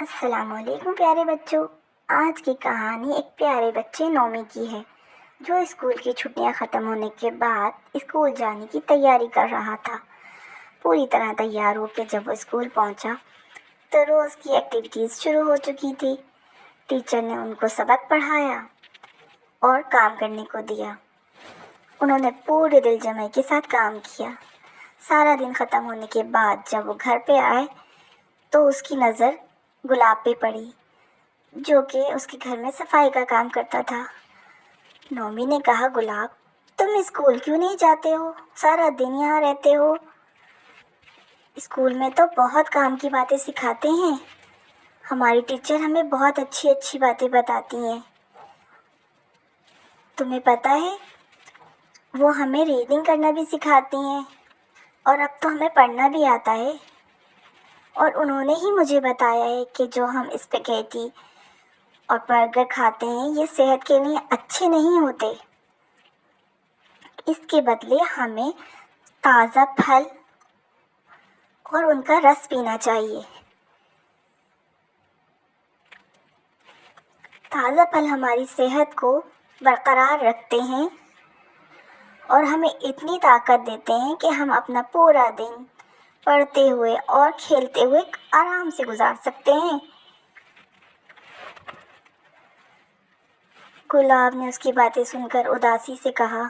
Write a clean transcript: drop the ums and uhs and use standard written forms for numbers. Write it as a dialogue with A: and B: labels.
A: السلام علیکم پیارے بچوں۔ آج کی کہانی ایک پیارے بچے نومی کی ہے جو اسکول کی چھٹیاں ختم ہونے کے بعد اسکول جانے کی تیاری کر رہا تھا۔ پوری طرح تیار ہو کے جب وہ اسکول پہنچا تو روز کی ایکٹیویٹیز شروع ہو چکی تھی۔ ٹیچر نے ان کو سبق پڑھایا اور کام کرنے کو دیا۔ انہوں نے پورے دل جمعی کے ساتھ کام کیا۔ سارا دن ختم ہونے کے بعد جب وہ گھر پہ آئے تو اس کی نظر گلاب پہ پڑی جو کہ اس کے گھر میں صفائی کا کام کرتا تھا۔ نومی نے کہا، گلاب تم اسکول کیوں نہیں جاتے ہو؟ سارا دن یہاں رہتے ہو۔ اسکول میں تو بہت کام کی باتیں سکھاتے ہیں، ہماری ٹیچر ہمیں بہت اچھی اچھی باتیں بتاتی ہیں۔ تمہیں پتہ ہے وہ ہمیں ریڈنگ کرنا بھی سکھاتی ہیں اور اب تو ہمیں پڑھنا بھی آتا ہے۔ اور انہوں نے ہی مجھے بتایا ہے کہ جو ہم اسپیگیٹی اور برگر کھاتے ہیں یہ صحت کے لیے اچھے نہیں ہوتے۔ اس کے بدلے ہمیں تازہ پھل اور ان کا رس پینا چاہیے۔ تازہ پھل ہماری صحت کو برقرار رکھتے ہیں اور ہمیں اتنی طاقت دیتے ہیں کہ ہم اپنا پورا دن پڑھتے ہوئے اور کھیلتے ہوئے آرام سے گزار سکتے ہیں۔ گلاب نے اس کی باتیں سن کر اداسی سے کہا،